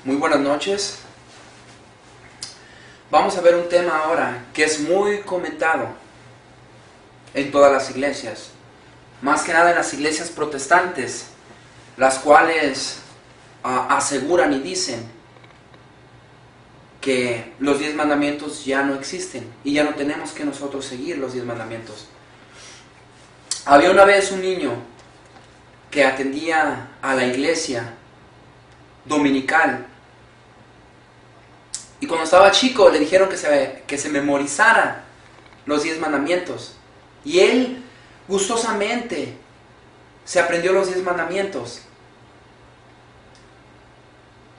Muy buenas noches. Vamos a ver un tema ahora que es muy comentado en todas las iglesias, más que nada en las iglesias protestantes, las cuales aseguran y dicen que los 10 mandamientos ya no existen y ya no tenemos que nosotros seguir los 10 mandamientos. Había una vez un niño que atendía a la iglesia dominical, y cuando estaba chico le dijeron que se memorizara los 10 mandamientos, y él gustosamente se aprendió los 10 mandamientos.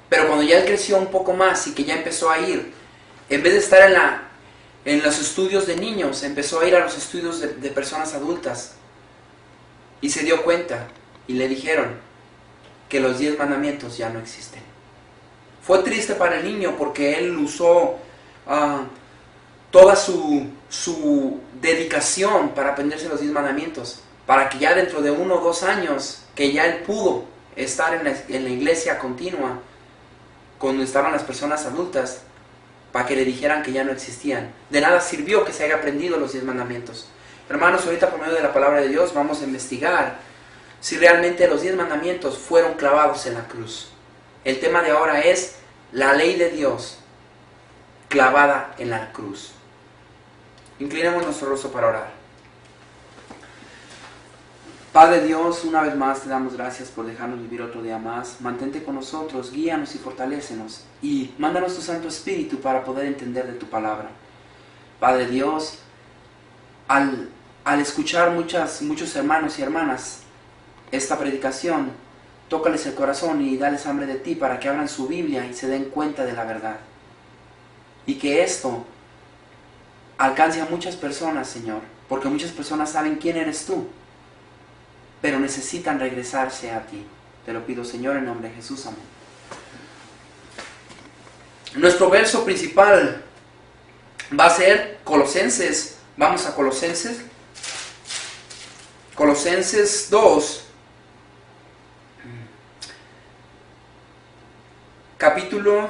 Pero cuando ya él creció un poco más y que ya empezó a ir, en vez de estar en los estudios de niños, empezó a ir a los estudios de personas adultas, y se dio cuenta y le dijeron que los 10 mandamientos ya no existen. Fue triste para el niño porque él usó toda su dedicación para aprenderse los 10 mandamientos, para que ya dentro de 1 o 2 años, que ya él pudo estar en la iglesia continua, cuando estaban las personas adultas, para que le dijeran que ya no existían. De nada sirvió que se haya aprendido los 10 mandamientos. Hermanos, ahorita por medio de la palabra de Dios vamos a investigar si realmente los 10 mandamientos fueron clavados en la cruz. El tema de ahora es la ley de Dios clavada en la cruz. Inclinemos nuestro rostro para orar. Padre Dios, una vez más te damos gracias por dejarnos vivir otro día más. Mantente con nosotros, guíanos y fortalécenos, y mándanos tu Santo Espíritu para poder entender de tu palabra. Padre Dios, al escuchar muchos hermanos y hermanas esta predicación, tócales el corazón y dales hambre de ti para que abran su Biblia y se den cuenta de la verdad. Y que esto alcance a muchas personas, Señor, porque muchas personas saben quién eres tú, pero necesitan regresarse a ti. Te lo pido, Señor, en nombre de Jesús. Amén. Nuestro verso principal va a ser Colosenses. Vamos a Colosenses. Colosenses 2. Capítulo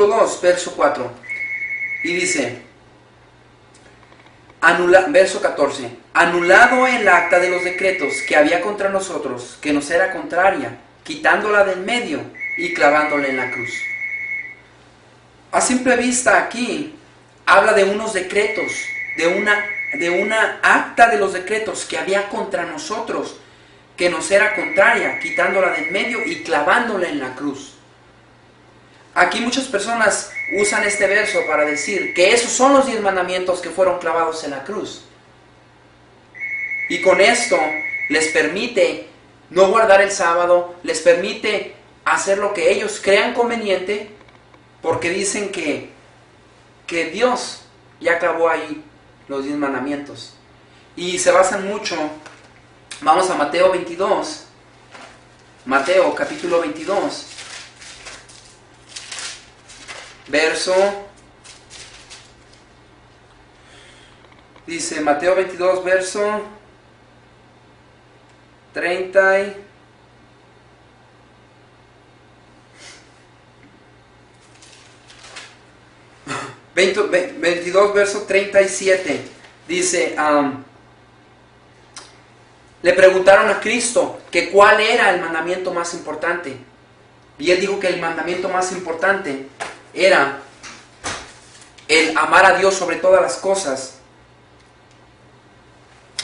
2, verso 4. Y dice, verso 14. Anulado el acta de los decretos que había contra nosotros, que nos era contraria, quitándola del medio y clavándola en la cruz. A simple vista aquí habla de unos decretos, de una acta de los decretos que había contra nosotros, que nos era contraria, quitándola del medio y clavándola en la cruz. Aquí muchas personas usan este verso para decir que esos son los 10 mandamientos que fueron clavados en la cruz. Y con esto les permite no guardar el sábado, les permite hacer lo que ellos crean conveniente, porque dicen que Dios ya clavó ahí los 10 mandamientos. Y se basan mucho. Vamos a Mateo 22. Mateo capítulo 22. Dice Mateo 22, verso 30 y 22, verso 37. Dice, le preguntaron a Cristo que cuál era el mandamiento más importante. Y él dijo que el mandamiento más importante era el amar a Dios sobre todas las cosas.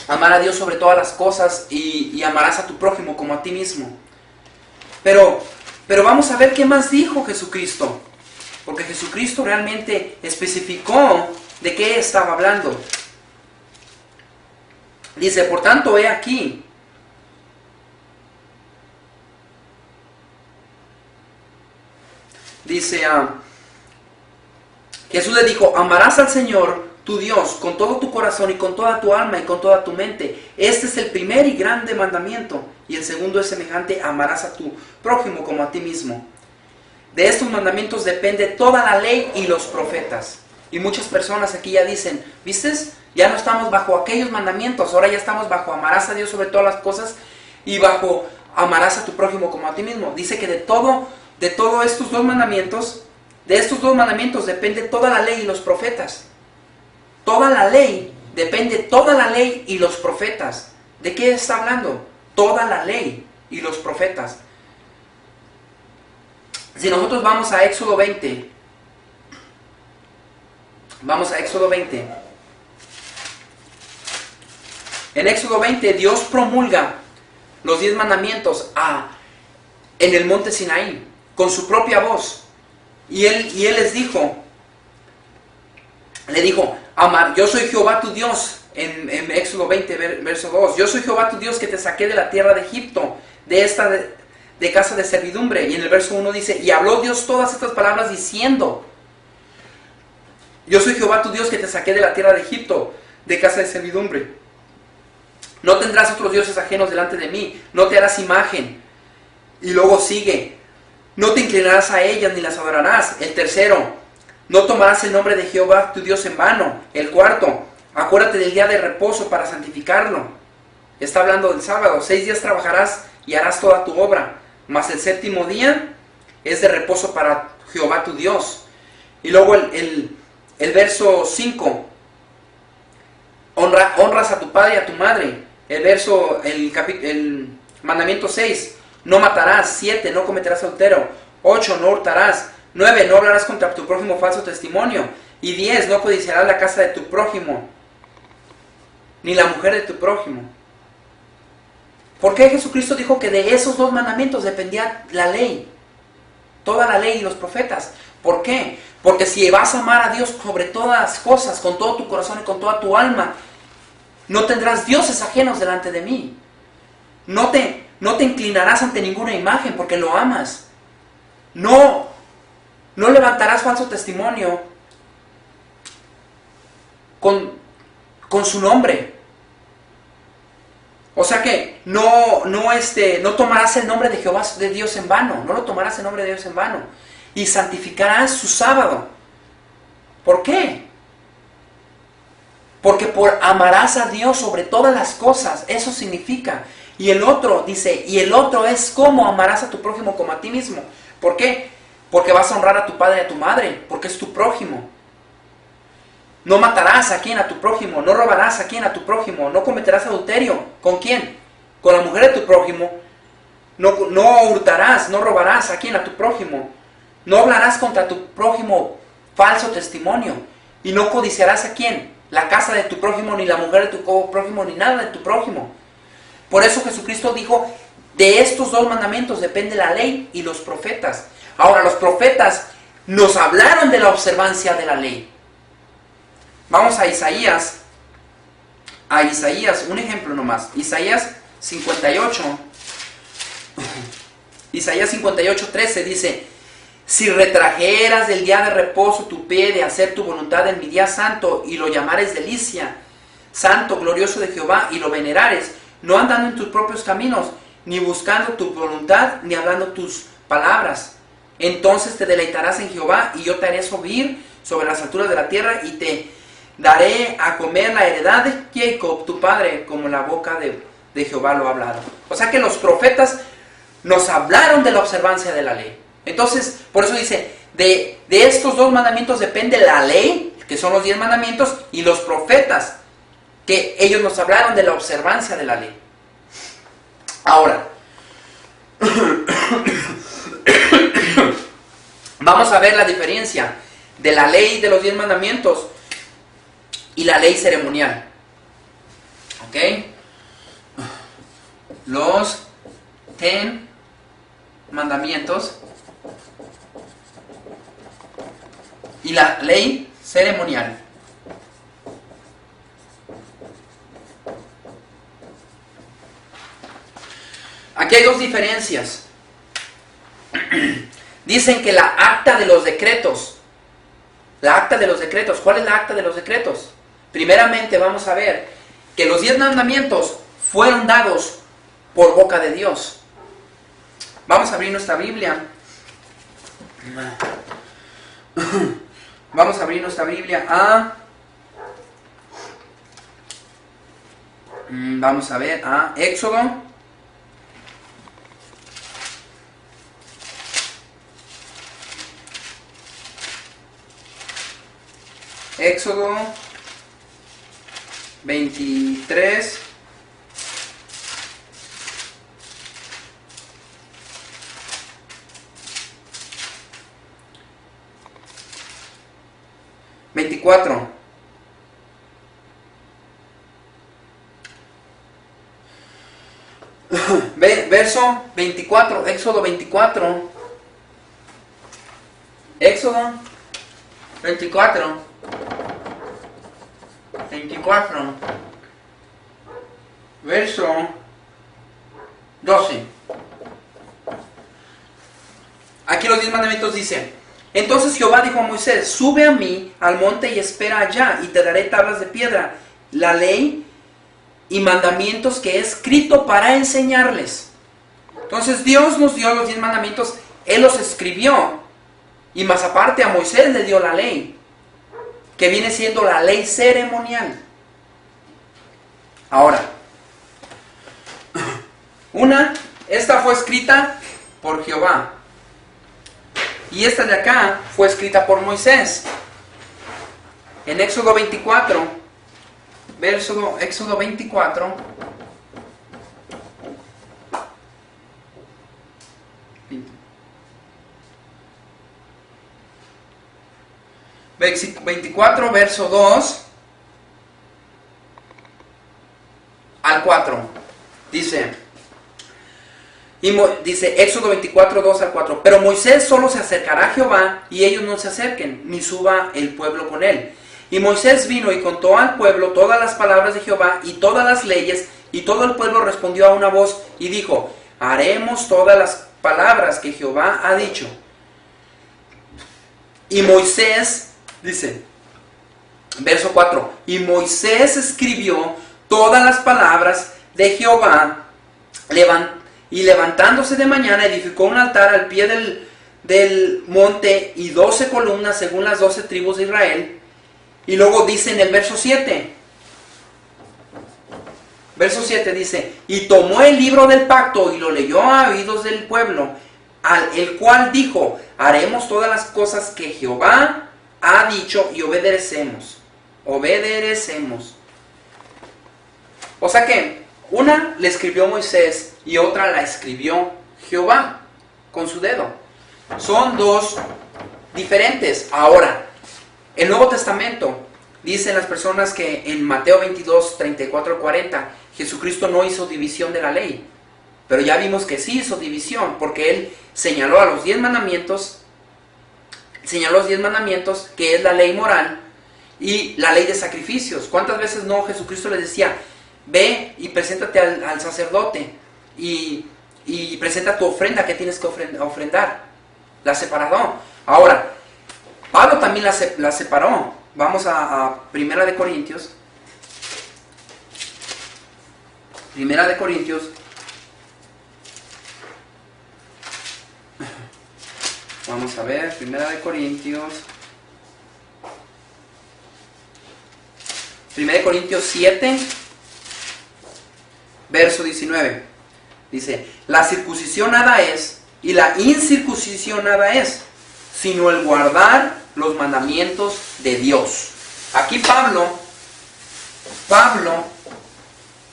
Amar a Dios sobre todas las cosas y amarás a tu prójimo como a ti mismo. Pero vamos a ver qué más dijo Jesucristo. Porque Jesucristo realmente especificó de qué estaba hablando. Dice, por tanto, he aquí. Dice, Jesús le dijo, amarás al Señor tu Dios con todo tu corazón y con toda tu alma y con toda tu mente. Este es el primer y grande mandamiento. Y el segundo es semejante, amarás a tu prójimo como a ti mismo. De estos mandamientos depende toda la ley y los profetas. Y muchas personas aquí ya dicen, ¿vistes? Ya no estamos bajo aquellos mandamientos, ahora ya estamos bajo amarás a Dios sobre todas las cosas y bajo amarás a tu prójimo como a ti mismo. Dice que de todo de todos estos dos mandamientos, de estos dos mandamientos depende toda la ley y los profetas. Toda la ley, depende toda la ley y los profetas. ¿De qué está hablando? Toda la ley y los profetas. Si nosotros vamos a Éxodo 20, vamos a Éxodo 20. En Éxodo 20 Dios promulga los 10 mandamientos en el monte Sinaí, con su propia voz. Y él les dijo, yo soy Jehová tu Dios, en Éxodo 20, verso 2, yo soy Jehová tu Dios que te saqué de la tierra de Egipto, de casa de servidumbre. Y en el verso 1 dice, y habló Dios todas estas palabras diciendo, yo soy Jehová tu Dios que te saqué de la tierra de Egipto, de casa de servidumbre. No tendrás otros dioses ajenos delante de mí, no te harás imagen. Y luego sigue, no te inclinarás a ellas ni las adorarás. El tercero, no tomarás el nombre de Jehová tu Dios en vano. El cuarto, acuérdate del día de reposo para santificarlo. Está hablando del sábado. 6 días trabajarás y harás toda tu obra, mas el séptimo día es de reposo para Jehová tu Dios. Y luego el verso 5, honras a tu padre y a tu madre. El mandamiento 6, no matarás. 7, no cometerás adulterio. 8, no hurtarás. 9, no hablarás contra tu prójimo falso testimonio. Y 10, no codiciarás la casa de tu prójimo, ni la mujer de tu prójimo. ¿Por qué Jesucristo dijo que de esos dos mandamientos dependía la ley? Toda la ley y los profetas. ¿Por qué? Porque si vas a amar a Dios sobre todas las cosas, con todo tu corazón y con toda tu alma, no tendrás dioses ajenos delante de mí. No te inclinarás ante ninguna imagen porque lo amas. No levantarás falso testimonio con su nombre. O sea que no tomarás el nombre de Jehová de Dios en vano. No lo tomarás el nombre de Dios en vano. Y santificarás su sábado. ¿Por qué? Porque amarás a Dios sobre todas las cosas. Eso significa. Y el otro dice, y el otro es cómo amarás a tu prójimo como a ti mismo. ¿Por qué? Porque vas a honrar a tu padre y a tu madre, porque es tu prójimo. No matarás a quien, a tu prójimo. No robarás a quien, a tu prójimo. No cometerás adulterio. ¿Con quién? Con la mujer de tu prójimo. No hurtarás, no robarás a quien, a tu prójimo. No hablarás contra tu prójimo falso testimonio. Y no codiciarás a quién, la casa de tu prójimo, ni la mujer de tu prójimo, ni nada de tu prójimo. Por eso Jesucristo dijo, de estos dos mandamientos depende la ley y los profetas. Ahora, los profetas nos hablaron de la observancia de la ley. Vamos a Isaías, un ejemplo nomás. Isaías 58, Isaías 58, 13 dice, si retrajeras del día de reposo tu pie de hacer tu voluntad en mi día santo y lo llamares delicia, santo, glorioso de Jehová, y lo venerares, no andando en tus propios caminos, ni buscando tu voluntad, ni hablando tus palabras, entonces te deleitarás en Jehová y yo te haré subir sobre las alturas de la tierra y te daré a comer la heredad de Jacob, tu padre, como la boca de Jehová lo ha hablado. O sea que los profetas nos hablaron de la observancia de la ley. Entonces, por eso dice, de estos dos mandamientos depende la ley, que son los 10 mandamientos, y los profetas, que ellos nos hablaron de la observancia de la ley. Ahora, vamos a ver la diferencia de la ley de los 10 mandamientos y la ley ceremonial. ¿Ok? Los 10 mandamientos y la ley ceremonial. Aquí hay dos diferencias. Dicen que la acta de los decretos, ¿cuál es la acta de los decretos? Primeramente vamos a ver que los 10 mandamientos fueron dados por boca de Dios. Vamos a abrir nuestra Biblia. Vamos a abrir nuestra Biblia vamos a ver a Éxodo. Éxodo 23. Verso 24, Éxodo 24. Éxodo 24. Verso 12. Aquí los 10 mandamientos dicen: entonces Jehová dijo a Moisés: sube a mí al monte y espera allá, y te daré tablas de piedra, la ley y mandamientos que he escrito para enseñarles. Entonces Dios nos dio los 10 mandamientos, Él los escribió, y más aparte a Moisés le dio la ley, que viene siendo la ley ceremonial. Ahora, esta fue escrita por Jehová, y esta de acá fue escrita por Moisés. En Éxodo 24, Éxodo 24, verso 2 al 4, dice Éxodo 24, 2 al 4: pero Moisés solo se acercará a Jehová, y ellos no se acerquen, ni suba el pueblo con él. Y Moisés vino y contó al pueblo todas las palabras de Jehová y todas las leyes, y todo el pueblo respondió a una voz y dijo: haremos todas las palabras que Jehová ha dicho. Y Moisés, dice, verso 4, y Moisés escribió todas las palabras de Jehová, y levantándose de mañana edificó un altar al pie del monte y 12 columnas según las 12 tribus de Israel. Y luego dice en el verso 7, dice: y tomó el libro del pacto y lo leyó a oídos del pueblo, el cual dijo: haremos todas las cosas que Jehová ha dicho y obedeceremos. O sea que una le escribió Moisés y otra la escribió Jehová con su dedo. Son dos diferentes. Ahora, el Nuevo Testamento, dicen las personas que en Mateo 22, 34 al 40, Jesucristo no hizo división de la ley. Pero ya vimos que sí hizo división, porque Él señaló los 10 mandamientos, que es la ley moral y la ley de sacrificios. ¿Cuántas veces no Jesucristo les decía: ve y preséntate al sacerdote y presenta tu ofrenda que tienes que ofrendar? La separó. Ahora, Pablo también la separó. Vamos a Primera de Corintios. Vamos a ver, Primera de Corintios 7, verso 19. Dice: la circuncisión nada es, y la incircuncisión nada es, sino el guardar los mandamientos de Dios. Aquí Pablo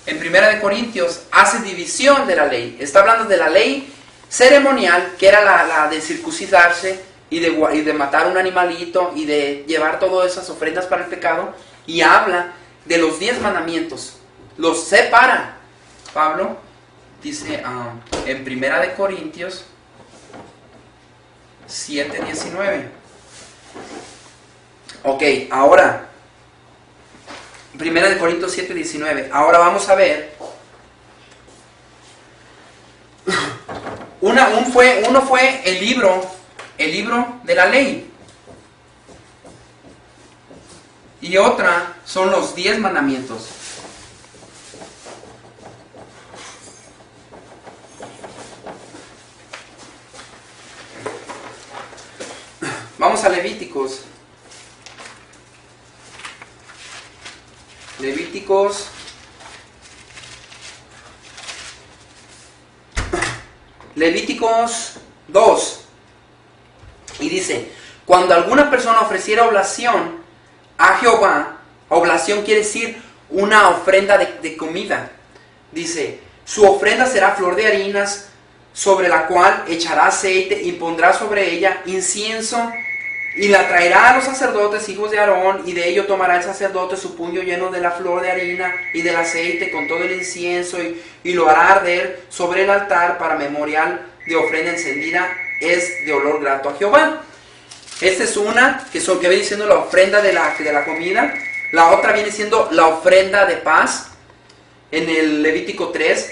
en Primera de Corintios hace división de la ley. Está hablando de la ley ceremonial, que era la de circuncidarse y de matar un animalito y de llevar todas esas ofrendas para el pecado, y habla de los 10 mandamientos. Los separa. Pablo dice en Primera de Corintios 7, 19. Ok, ahora Primera de Corintios 7, 19. Ahora vamos a ver. Uno fue el libro de la ley. Y otra son los 10 mandamientos. Vamos a Levíticos. Levíticos 2. Y dice: cuando alguna persona ofreciera oblación a Jehová, oblación quiere decir una ofrenda de comida. Dice, su ofrenda será flor de harinas, sobre la cual echará aceite y pondrá sobre ella incienso, y la traerá a los sacerdotes, hijos de Aarón, y de ello tomará el sacerdote su puño lleno de la flor de harina y del aceite con todo el incienso, y lo hará arder sobre el altar para memorial de ofrenda encendida, es de olor grato a Jehová. Esta es una que viene siendo la ofrenda de la comida. La otra viene siendo la ofrenda de paz, en el Levítico 3.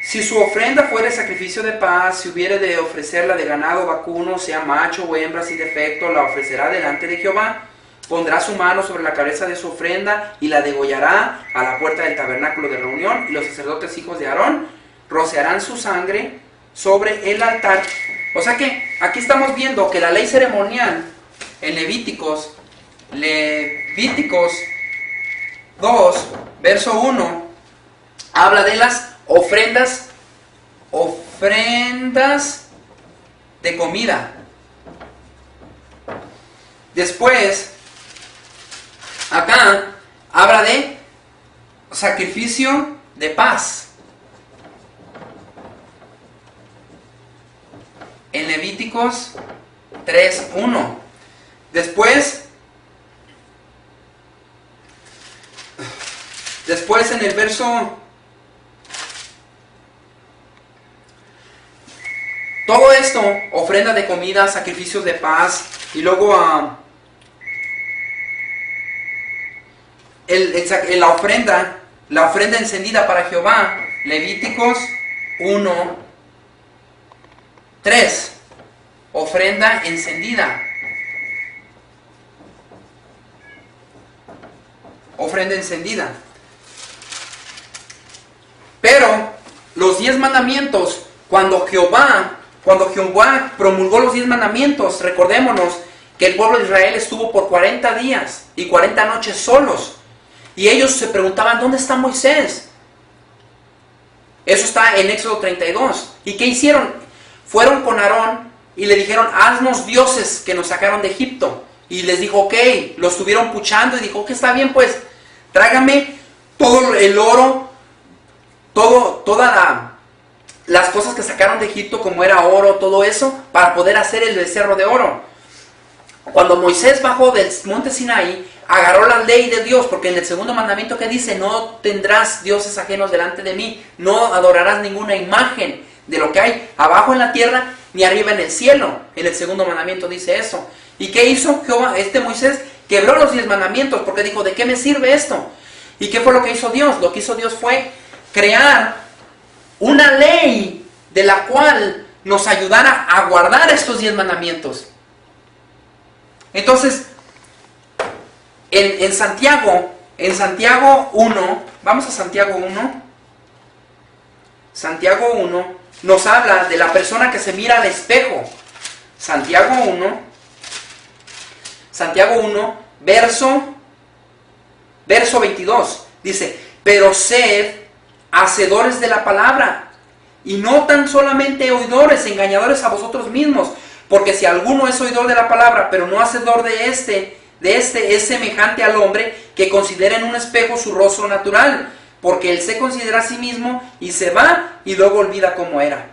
Si su ofrenda fuere sacrificio de paz, si hubiere de ofrecerla de ganado vacuno, sea macho o hembra sin defecto, la ofrecerá delante de Jehová. Pondrá su mano sobre la cabeza de su ofrenda y la degollará a la puerta del tabernáculo de reunión, y los sacerdotes hijos de Aarón rociarán su sangre sobre el altar. O sea que aquí estamos viendo que la ley ceremonial en Levíticos 2, verso 1, habla de las ofrendas de comida. Después, acá habla de sacrificio de paz. En Levíticos 3:1. Después en el verso, todo esto, ofrenda de comida, sacrificios de paz, y luego la ofrenda encendida para Jehová, Levíticos 1:3, ofrenda encendida. Ofrenda encendida. Pero los 10 mandamientos, cuando Jehová promulgó los 10 mandamientos, recordémonos que el pueblo de Israel estuvo por 40 días y 40 noches solos. Y ellos se preguntaban, ¿dónde está Moisés? Eso está en Éxodo 32. ¿Y qué hicieron? Fueron con Aarón y le dijeron, haznos dioses que nos sacaron de Egipto. Y les dijo, ok, lo estuvieron puchando y dijo, que está bien, pues, tráigame todo el oro, todas las cosas que sacaron de Egipto, como era oro, todo eso, para poder hacer el becerro de oro. Cuando Moisés bajó del monte Sinaí, agarró la ley de Dios, porque en el segundo mandamiento que dice, no tendrás dioses ajenos delante de mí, no adorarás ninguna imagen de lo que hay abajo en la tierra, ni arriba en el cielo. En el segundo mandamiento dice eso. ¿Y qué hizo Moisés? Quebró los 10 mandamientos, porque dijo, ¿de qué me sirve esto? ¿Y qué fue lo que hizo Dios? Lo que hizo Dios fue crear una ley de la cual nos ayudara a guardar estos 10 mandamientos. Entonces, en Santiago 1, vamos a Santiago 1. Santiago 1 nos habla de la persona que se mira al espejo. Santiago 1, verso 22, dice, pero sed hacedores de la palabra, y no tan solamente oidores, engañadores a vosotros mismos, porque si alguno es oidor de la palabra, pero no hacedor de este es semejante al hombre que considera en un espejo su rostro natural, porque él se considera a sí mismo y se va y luego olvida cómo era.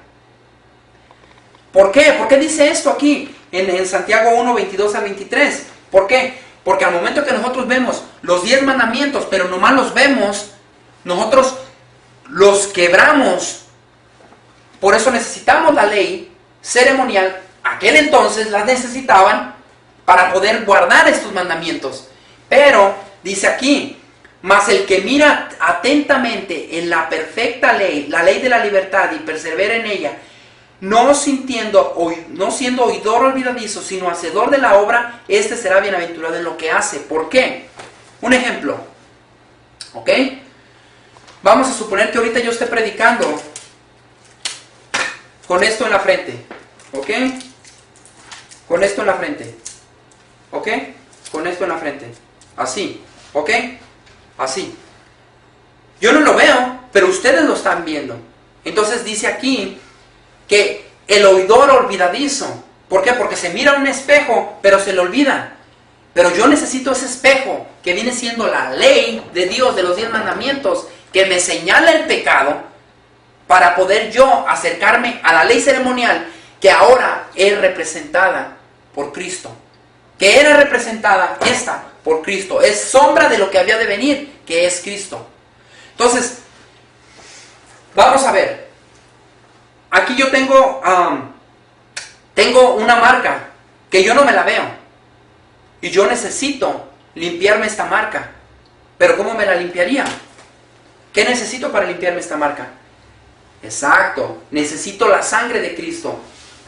¿Por qué? ¿Por qué dice esto aquí en Santiago 1, 22 al 23? ¿Por qué? Porque al momento que nosotros vemos los 10 mandamientos, pero nomás los vemos, nosotros los quebramos. Por eso necesitamos la ley ceremonial. Aquel entonces las necesitaban para poder guardar estos mandamientos. Pero, dice aquí, mas el que mira atentamente en la perfecta ley, la ley de la libertad, y persevera en ella, no siendo oidor olvidadizo, sino hacedor de la obra, este será bienaventurado en lo que hace. ¿Por qué? Un ejemplo. ¿Ok? Vamos a suponer que ahorita yo esté predicando con esto en la frente. ¿Ok? Con esto en la frente. ¿Ok? Con esto en la frente. Así. ¿Ok? Así. Yo no lo veo, pero ustedes lo están viendo. Entonces dice aquí que el oidor olvidadizo. ¿Por qué? Porque se mira a un espejo, pero se le olvida. Pero yo necesito ese espejo que viene siendo la ley de Dios, de los 10 mandamientos, que me señala el pecado para poder yo acercarme a la ley ceremonial que ahora es representada por Cristo. Que era representada esta por Cristo. Es sombra de lo que había de venir, que es Cristo. Entonces, vamos a ver. Aquí yo tengo una marca que yo no me la veo. Y yo necesito limpiarme esta marca. ¿Pero cómo me la limpiaría? ¿Qué necesito para limpiarme esta marca? Exacto, necesito la sangre de Cristo.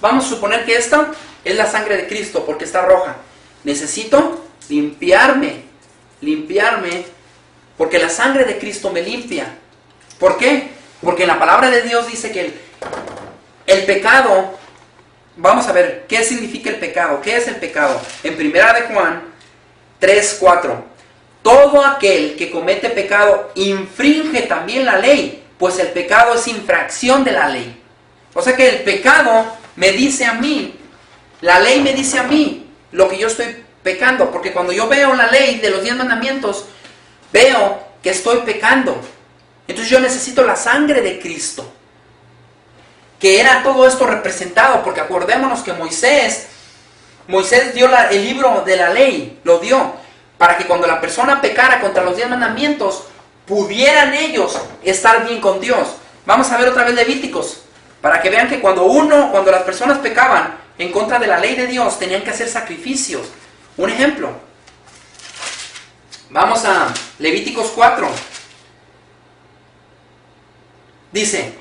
Vamos a suponer que esta es la sangre de Cristo porque está roja. Necesito limpiarme, porque la sangre de Cristo me limpia. ¿Por qué? Porque la palabra de Dios dice que el pecado... Vamos a ver, ¿qué significa el pecado? ¿Qué es el pecado? En 1 de Juan 3:4. Todo aquel que comete pecado infringe también la ley, pues el pecado es infracción de la ley. O sea que el pecado me dice a mí, la ley me dice a mí lo que yo estoy pecando, porque cuando yo veo la ley de los 10 mandamientos, veo que estoy pecando. Entonces yo necesito la sangre de Cristo. Que era todo esto representado, porque acordémonos que Moisés dio el libro de la ley, lo dio, para que cuando la persona pecara contra los 10 mandamientos, pudieran ellos estar bien con Dios. Vamos a ver otra vez Levíticos, para que vean que cuando las personas pecaban en contra de la ley de Dios, tenían que hacer sacrificios. Un ejemplo, vamos a Levíticos 4, dice,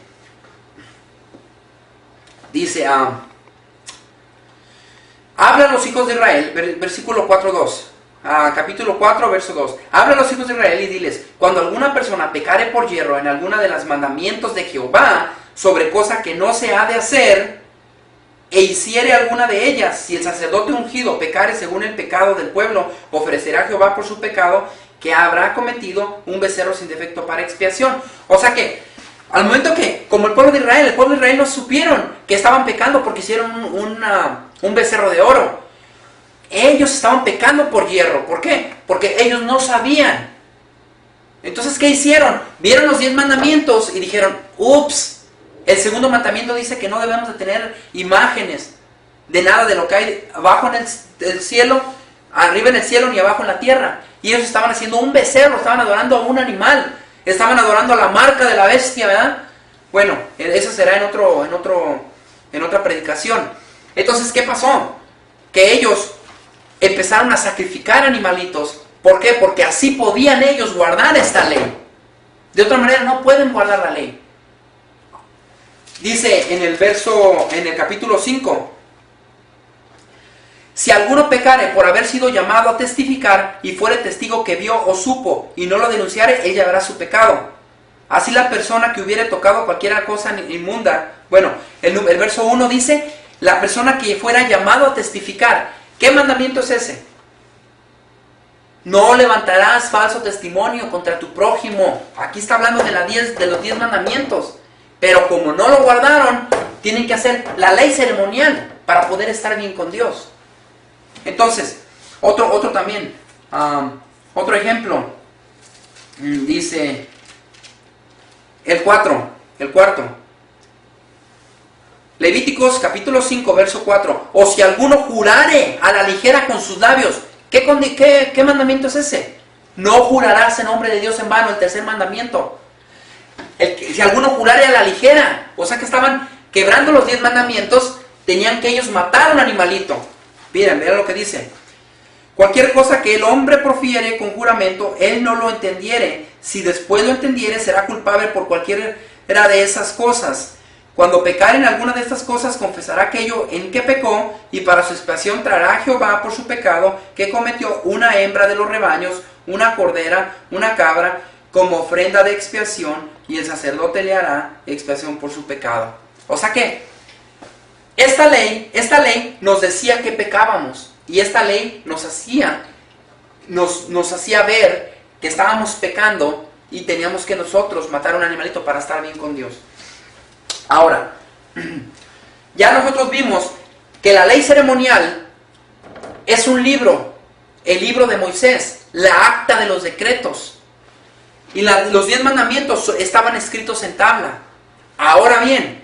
habla a los hijos de Israel, versículo 4:2, capítulo 4, verso 2. Habla a los hijos de Israel y diles, cuando alguna persona pecare por hierro en alguna de los mandamientos de Jehová, sobre cosa que no se ha de hacer, e hiciere alguna de ellas, si el sacerdote ungido pecare según el pecado del pueblo, ofrecerá a Jehová por su pecado, que habrá cometido un becerro sin defecto para expiación. O sea que, al momento que, como el pueblo de Israel no supieron que estaban pecando porque hicieron un becerro de oro. Ellos estaban pecando por hierro. ¿Por qué? Porque ellos no sabían. Entonces, ¿qué hicieron? Vieron los 10 mandamientos y dijeron, ups, el segundo mandamiento dice que no debemos de tener imágenes de nada de lo que hay abajo en el cielo, arriba en el cielo ni abajo en la tierra. Y ellos estaban haciendo un becerro, estaban adorando a un animal. Estaban adorando a la marca de la bestia, ¿verdad? Bueno, eso será en otra predicación. Entonces, ¿qué pasó? Que ellos empezaron a sacrificar animalitos. ¿Por qué? Porque así podían ellos guardar esta ley. De otra manera no pueden guardar la ley. Dice en el capítulo 5, si alguno pecare por haber sido llamado a testificar y fuere testigo que vio o supo y no lo denunciare, él llevará su pecado. Así la persona que hubiere tocado cualquier cosa inmunda. Bueno, el verso 1 dice, la persona que fuera llamado a testificar. ¿Qué mandamiento es ese? No levantarás falso testimonio contra tu prójimo. Aquí está hablando de los 10 mandamientos. Pero como no lo guardaron, tienen que hacer la ley ceremonial para poder estar bien con Dios. Entonces, otro también, otro ejemplo, dice el cuarto, Levíticos capítulo 5, verso 4, o si alguno jurare a la ligera con sus labios, ¿qué mandamiento es ese? No jurarás en nombre de Dios en vano, el tercer mandamiento. Si alguno jurare a la ligera, o sea que estaban quebrando los 10 mandamientos, tenían que ellos matar a un animalito. Miren lo que dice. Cualquier cosa que el hombre profiere con juramento, él no lo entendiere. Si después lo entendiere, será culpable por cualquiera de esas cosas. Cuando pecare en alguna de estas cosas, confesará aquello en que pecó, y para su expiación traerá a Jehová por su pecado que cometió una hembra de los rebaños, una cordera, una cabra, como ofrenda de expiación, y el sacerdote le hará expiación por su pecado. O sea que esta ley nos decía que pecábamos, y esta ley nos hacía ver que estábamos pecando y teníamos que nosotros matar a un animalito para estar bien con Dios. Ahora, ya nosotros vimos que la ley ceremonial es un libro el libro de Moisés, la acta de los decretos. Y los 10 mandamientos estaban escritos en tabla. Ahora bien,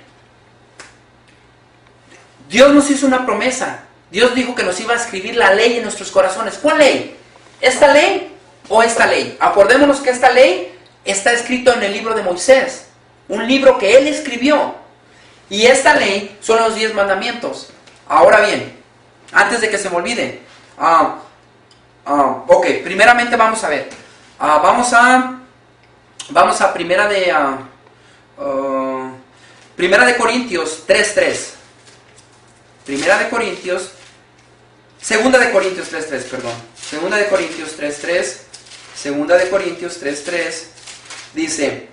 Dios nos hizo una promesa. Dios dijo que nos iba a escribir la ley en nuestros corazones. ¿Cuál ley? ¿Esta ley o esta ley? Acordémonos que esta ley está escrito en el libro de Moisés, un libro que él escribió. Y esta ley son los 10 mandamientos. Ahora bien, antes de que se me olvide, ok, primeramente vamos a ver. Vamos a Primera de Corintios 3:3. Segunda de Corintios 3:3, perdón. Segunda de Corintios 3:3 dice: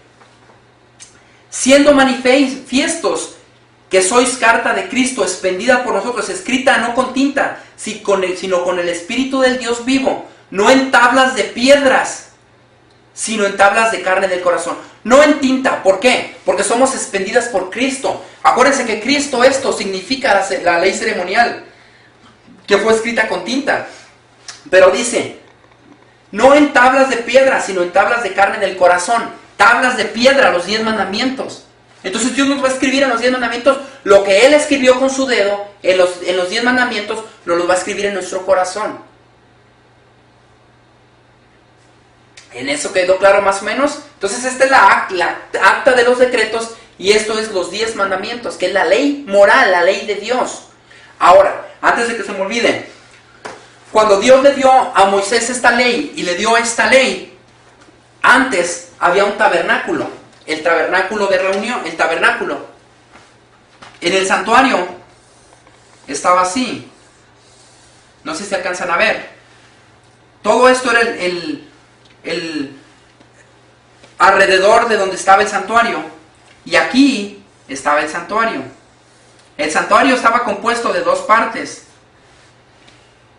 siendo manifiestos que sois carta de Cristo, expendida por nosotros, escrita no con tinta, sino con el Espíritu del Dios vivo, no en tablas de piedras, sino en tablas de carne del corazón. No en tinta. ¿Por qué? Porque somos expendidas por Cristo. Acuérdense que Cristo, esto significa la ley ceremonial, que fue escrita con tinta. Pero dice, no en tablas de piedra, sino en tablas de carne del corazón. Tablas de piedra, los 10 mandamientos. Entonces Dios nos va a escribir en los 10 mandamientos lo que Él escribió con su dedo, en los 10 mandamientos, nos los va a escribir en nuestro corazón. ¿En eso quedó claro más o menos? Entonces esta es la acta de los decretos, y esto es los 10 mandamientos, que es la ley moral, la ley de Dios. Ahora, antes de que se me olvide, cuando Dios le dio a Moisés esta ley, y le dio esta ley, antes había un tabernáculo, el tabernáculo de reunión, el tabernáculo. En el santuario estaba así. No sé si alcanzan a ver. Todo esto era el alrededor de donde estaba el santuario, y aquí estaba el santuario. El santuario estaba compuesto de 2 partes: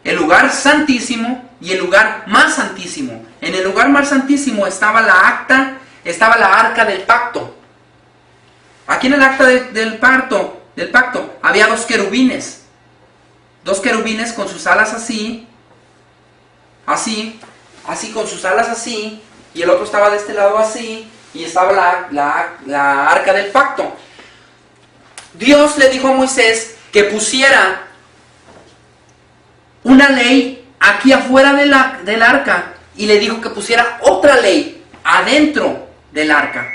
el lugar santísimo y el lugar más santísimo. En el lugar más santísimo estaba la arca del pacto. Aquí en el arca del pacto había 2 querubines. 2 querubines con sus alas así con sus alas así, y el otro estaba de este lado así, y estaba la arca del pacto. Dios le dijo a Moisés que pusiera una ley aquí afuera del arca, y le dijo que pusiera otra ley adentro del arca.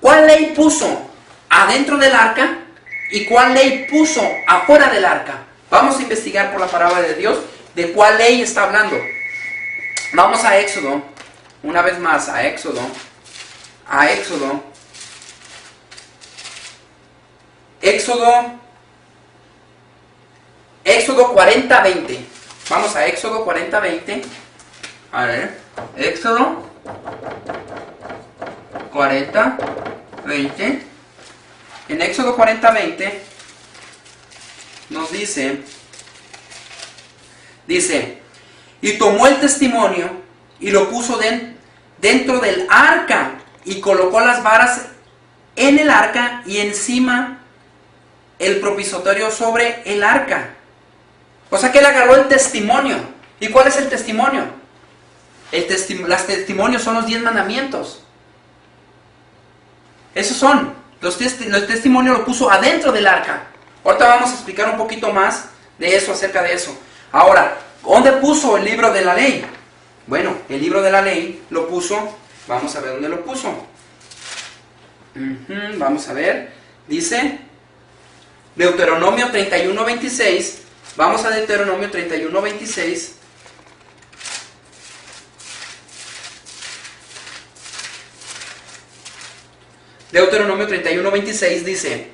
¿Cuál ley puso adentro del arca y cuál ley puso afuera del arca? Vamos a investigar por la palabra de Dios de cuál ley está hablando. Vamos a Éxodo, una vez más a Éxodo 40:20. Vamos a Éxodo 40:20. A ver, Éxodo 40:20. En Éxodo 40:20 nos dice, y tomó el testimonio y lo puso dentro del arca, y colocó las varas en el arca y encima el propiciatorio sobre el arca. O sea que él agarró el testimonio. ¿Y cuál es el testimonio? Los testimonios son los 10 mandamientos. Esos son. Los testimonios lo puso adentro del arca. Ahorita vamos a explicar un poquito más de eso, acerca de eso. Ahora, ¿dónde puso el libro de la ley? Bueno, el libro de la ley lo puso, vamos a ver dónde lo puso. Vamos a ver, dice Deuteronomio 31:26. Vamos a Deuteronomio 31:26. Deuteronomio 31:26 dice: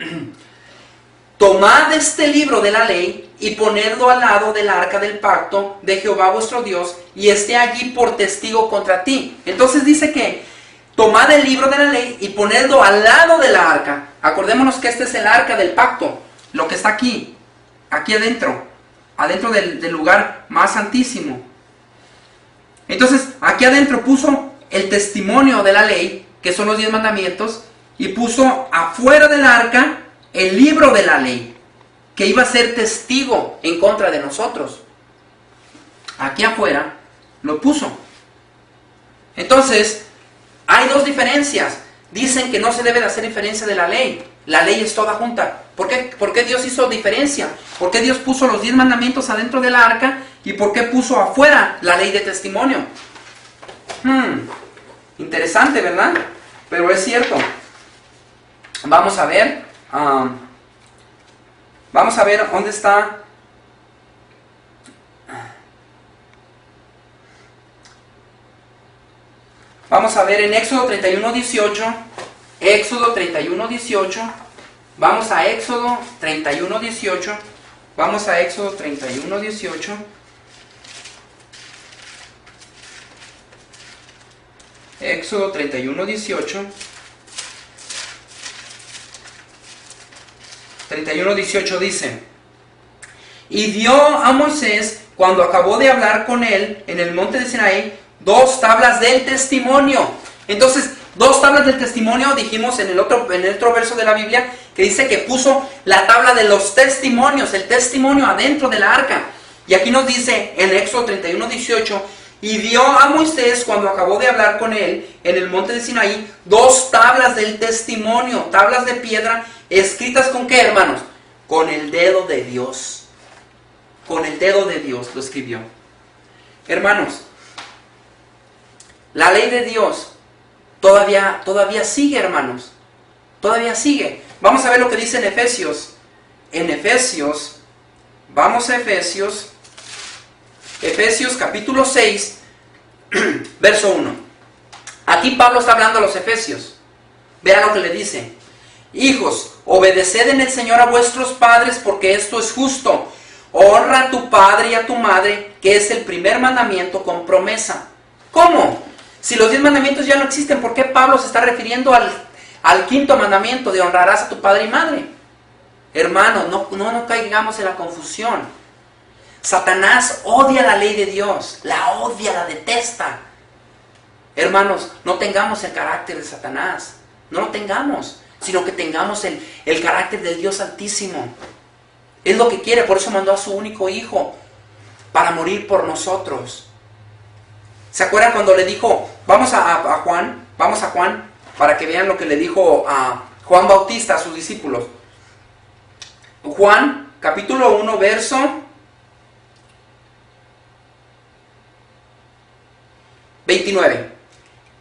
tomad este libro de la ley y ponedlo al lado del arca del pacto de Jehová vuestro Dios, y esté allí por testigo contra ti. Entonces dice que tomad el libro de la ley y ponedlo al lado de la arca. Acordémonos que este es el arca del pacto, lo que está aquí adentro del lugar más santísimo. Entonces aquí adentro puso el testimonio de la ley, que son los 10 mandamientos, y puso afuera del arca el libro de la ley, que iba a ser testigo en contra de nosotros. aquí afuera lo puso. Entonces, hay dos diferencias. Dicen que no se debe de hacer diferencia de la ley. La ley es toda junta. ¿Por qué Dios hizo diferencia? ¿Por qué Dios puso los 10 mandamientos adentro del arca? ¿Y por qué puso afuera la ley de testimonio? Interesante, ¿verdad? Pero es cierto. Vamos a ver. Vamos a ver dónde está. Vamos a ver en Éxodo 31:18. Éxodo 31:18. Vamos a Éxodo 31:18. Vamos a Éxodo 31:18. Éxodo 31:18. 31:18 dice: y dio a Moisés, cuando acabó de hablar con él en el monte de Sinaí, 2 tablas del testimonio. Entonces, 2 tablas del testimonio, dijimos en el otro verso de la Biblia, que dice que puso la tabla de los testimonios, el testimonio adentro de la arca. Y aquí nos dice en Éxodo 31:18, y dio a Moisés, cuando acabó de hablar con él en el monte de Sinaí, 2 tablas del testimonio, tablas de piedra, escritas ¿con qué, hermanos? Con el dedo de Dios. Con el dedo de Dios lo escribió. Hermanos, la ley de Dios todavía sigue, hermanos. Todavía sigue. Vamos a ver lo que dice en Efesios. En Efesios, vamos a Efesios. Efesios capítulo 6, verso 1. Aquí Pablo está hablando a los efesios. Vean lo que le dice. Hijos, obedeced en el Señor a vuestros padres, porque esto es justo. Honra a tu padre y a tu madre, que es el primer mandamiento con promesa. ¿Cómo? Si los 10 mandamientos ya no existen, ¿por qué Pablo se está refiriendo al quinto mandamiento de honrarás a tu padre y madre? Hermanos, no caigamos en la confusión. Satanás odia la ley de Dios, la odia, la detesta. Hermanos, no tengamos el carácter de Satanás, no lo tengamos, sino que tengamos el carácter del Dios Altísimo. Es lo que quiere, por eso mandó a su único hijo, para morir por nosotros. ¿Se acuerdan cuando le dijo, vamos a Juan, para que vean lo que le dijo a Juan Bautista a sus discípulos? Juan, capítulo 1, verso 29.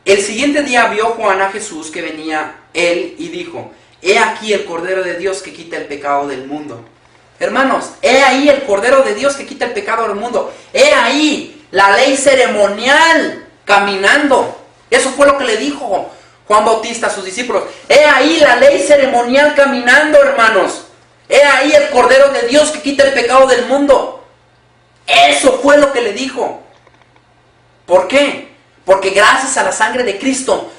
El siguiente día vio Juan a Jesús que venía él y dijo: he aquí el Cordero de Dios que quita el pecado del mundo. Hermanos, he ahí el Cordero de Dios que quita el pecado del mundo. He ahí la ley ceremonial caminando. Eso fue lo que le dijo Juan Bautista a sus discípulos. He ahí la ley ceremonial caminando, hermanos. He ahí el Cordero de Dios que quita el pecado del mundo. Eso fue lo que le dijo. ¿Por qué? Porque gracias a la sangre de Cristo,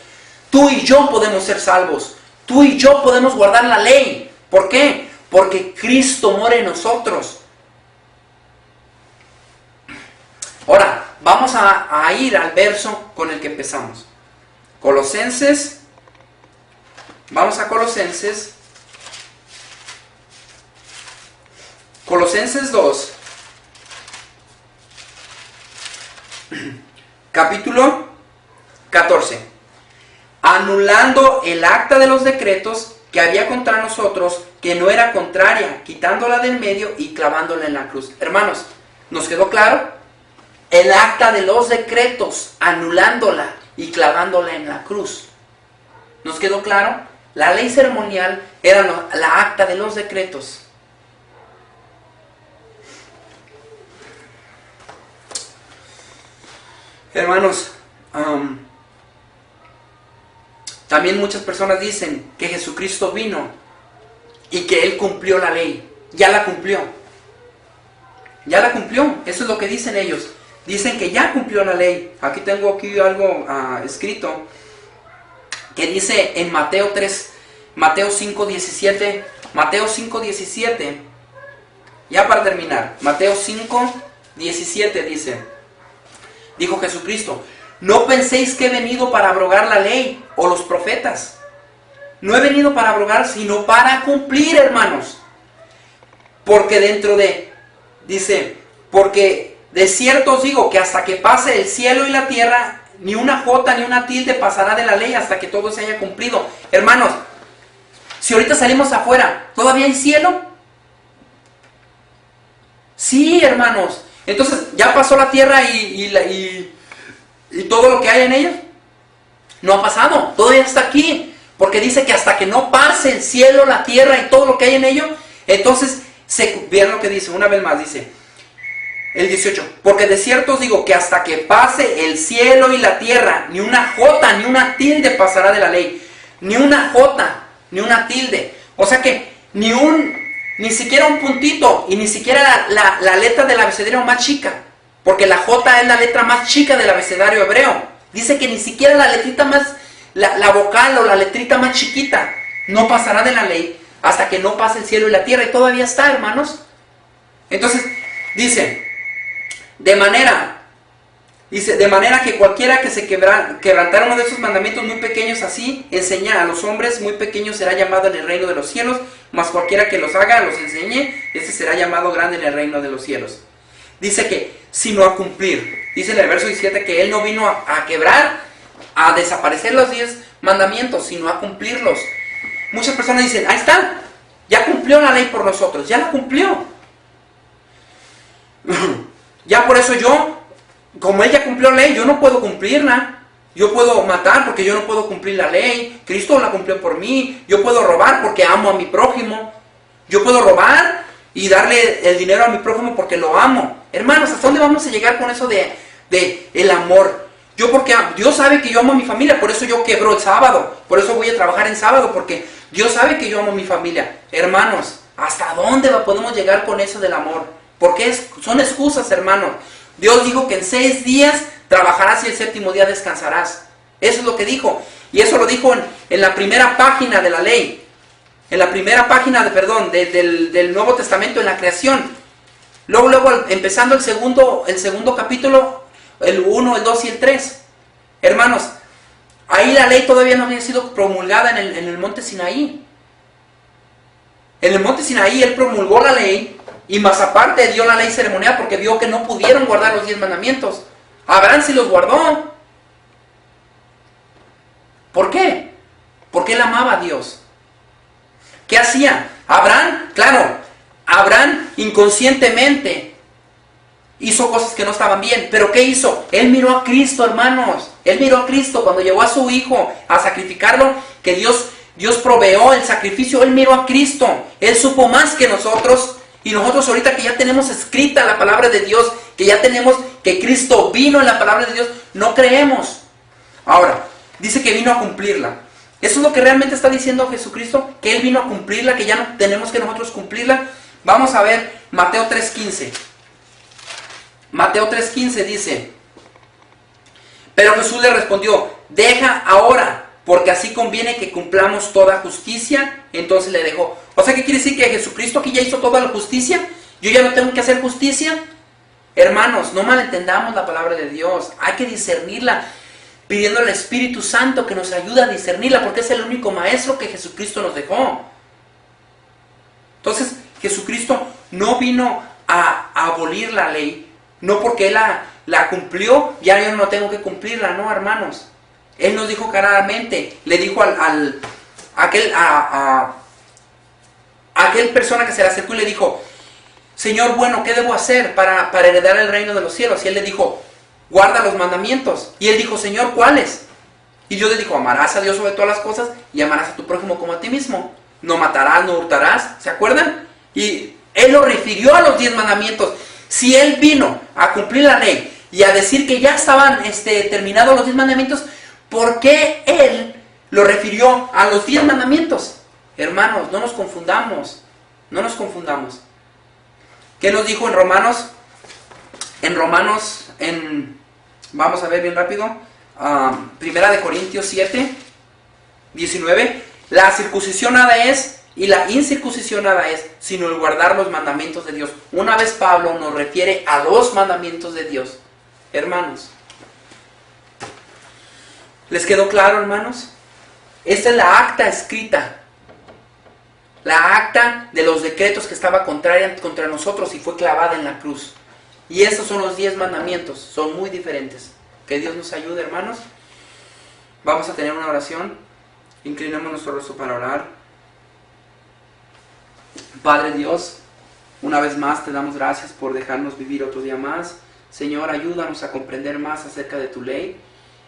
tú y yo podemos ser salvos. Tú y yo podemos guardar la ley. ¿Por qué? Porque Cristo mora en nosotros. Ahora, vamos a ir al verso con el que empezamos. Colosenses. Vamos a Colosenses. Colosenses 2. Capítulo 14. Anulando el acta de los decretos que había contra nosotros, que no era contraria, quitándola del medio y clavándola en la cruz. Hermanos, ¿nos quedó claro? El acta de los decretos, anulándola y clavándola en la cruz. ¿Nos quedó claro? La ley ceremonial era la acta de los decretos. Hermanos, también muchas personas dicen que Jesucristo vino y que Él cumplió la ley. Ya la cumplió. Ya la cumplió. Eso es lo que dicen ellos. Dicen que ya cumplió la ley. Aquí tengo algo escrito que dice en Mateo 5:17. Mateo 5:17. Ya para terminar. Mateo 5:17 dice. Dijo Jesucristo: no penséis que he venido para abrogar la ley o los profetas. No he venido para abrogar, sino para cumplir, hermanos. Porque porque de cierto os digo que hasta que pase el cielo y la tierra, ni una jota ni una tilde pasará de la ley hasta que todo se haya cumplido. Hermanos, si ahorita salimos afuera, ¿todavía hay cielo? Sí, hermanos. Entonces, ¿ya pasó la tierra y todo lo que hay en ella? No ha pasado, todavía está aquí. Porque dice que hasta que no pase el cielo, la tierra y todo lo que hay en ello, entonces, vean lo que dice, una vez más, dice el 18, porque de cierto os digo que hasta que pase el cielo y la tierra, ni una jota ni una tilde pasará de la ley. Ni una jota ni una tilde. O sea que ni siquiera un puntito y ni siquiera la letra del abecedario más chica. Porque la jota es la letra más chica del abecedario hebreo. Dice que ni siquiera la letrita más, la vocal o la letrita más chiquita no pasará de la ley hasta que no pase el cielo y la tierra. Y todavía está, hermanos. Entonces, dice, de manera que cualquiera que se quebrantara uno de esos mandamientos muy pequeños así, enseña a los hombres muy pequeños será llamado en el reino de los cielos, mas cualquiera que los haga, los enseñe, ese será llamado grande en el reino de los cielos. Dice que, sino a cumplir. Dice en el verso 17 que Él no vino a quebrar, a desaparecer los 10 mandamientos, sino a cumplirlos. Muchas personas dicen, ahí está, ya cumplió la ley por nosotros, ya la cumplió. Ya por eso como Él ya cumplió la ley, yo no puedo cumplirla. Yo puedo matar porque yo no puedo cumplir la ley. Cristo la cumplió por mí. Yo puedo robar porque amo a mi prójimo. Yo puedo robar y darle el dinero a mi prójimo porque lo amo. Hermanos, ¿hasta dónde vamos a llegar con eso de el amor? Porque Dios sabe que yo amo a mi familia, por eso yo quebro el sábado. Por eso voy a trabajar en sábado, porque Dios sabe que yo amo a mi familia. Hermanos, ¿hasta dónde podemos llegar con eso del amor? Porque son excusas, hermanos. Dios dijo que en 6 días trabajarás y el 7º día descansarás. Eso es lo que dijo. Y eso lo dijo en la primera página de la ley. En la primera página del Nuevo Testamento, en la creación. Luego empezando el segundo capítulo, el 1, el 2 y el 3. Hermanos, ahí la ley todavía no había sido promulgada en el monte Sinaí. En el monte Sinaí Él promulgó la ley. Y más aparte dio la ley ceremonial porque vio que no pudieron guardar los 10 mandamientos. Abraham sí los guardó. ¿Por qué? Porque él amaba a Dios. ¿Qué hacía? Abraham inconscientemente hizo cosas que no estaban bien. ¿Pero qué hizo? Él miró a Cristo, hermanos. Él miró a Cristo cuando llevó a su hijo a sacrificarlo, que Dios proveó el sacrificio. Él miró a Cristo. Él supo más que nosotros. Y nosotros ahorita que ya tenemos escrita la palabra de Dios, que ya tenemos que Cristo vino en la palabra de Dios, no creemos. Ahora, dice que vino a cumplirla. ¿Eso es lo que realmente está diciendo Jesucristo? Que Él vino a cumplirla, que ya no tenemos que nosotros cumplirla. Vamos a ver Mateo 3:15. Mateo 3:15 dice, pero Jesús le respondió, deja ahora, porque así conviene que cumplamos toda justicia. Entonces le dejó. O sea, ¿qué quiere decir? Que Jesucristo aquí ya hizo toda la justicia. Yo ya no tengo que hacer justicia. Hermanos, no malentendamos la palabra de Dios. Hay que discernirla, pidiendo al Espíritu Santo que nos ayude a discernirla, porque es el único maestro que Jesucristo nos dejó. Entonces, Jesucristo no vino a abolir la ley. No porque Él la cumplió, ya yo no tengo que cumplirla, no, hermanos. Él nos dijo claramente, le dijo a aquel persona que se le acercó y le dijo, Señor, bueno, ¿qué debo hacer para heredar el reino de los cielos? Y Él le dijo, guarda los mandamientos. Y Él dijo, Señor, ¿cuáles? Y Dios le dijo, amarás a Dios sobre todas las cosas y amarás a tu prójimo como a ti mismo. No matarás, no hurtarás, ¿se acuerdan? Y Él lo refirió a los 10 mandamientos. Si Él vino a cumplir la ley y a decir que ya estaban terminados los 10 mandamientos, ¿por qué Él lo refirió a los 10 mandamientos? Hermanos, no nos confundamos. No nos confundamos. ¿Qué nos dijo en Romanos? Vamos a ver bien rápido. Primera de Corintios 7, 19. La circuncisión nada es y la incircuncisión nada es, sino el guardar los mandamientos de Dios. Una vez Pablo nos refiere a los mandamientos de Dios. Hermanos, ¿les quedó claro, hermanos? Esta es la acta escrita. La acta de los decretos que estaba contraria contra nosotros y fue clavada en la cruz. Y esos son los 10 mandamientos, son muy diferentes. Que Dios nos ayude, hermanos. Vamos a tener una oración. Inclinemos nuestro rostro para orar. Padre Dios, una vez más te damos gracias por dejarnos vivir otro día más. Señor, ayúdanos a comprender más acerca de tu ley,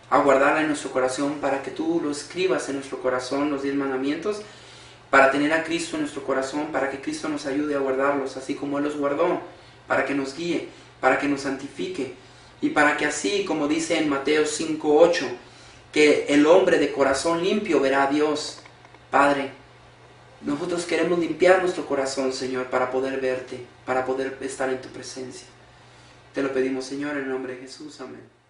a guardarla en nuestro corazón para que tú lo escribas en nuestro corazón, los 10 mandamientos, para tener a Cristo en nuestro corazón, para que Cristo nos ayude a guardarlos, así como Él los guardó, para que nos guíe, para que nos santifique, y para que así, como dice en Mateo 5:8, que el hombre de corazón limpio verá a Dios. Padre, nosotros queremos limpiar nuestro corazón, Señor, para poder verte, para poder estar en tu presencia. Te lo pedimos, Señor, en el nombre de Jesús. Amén.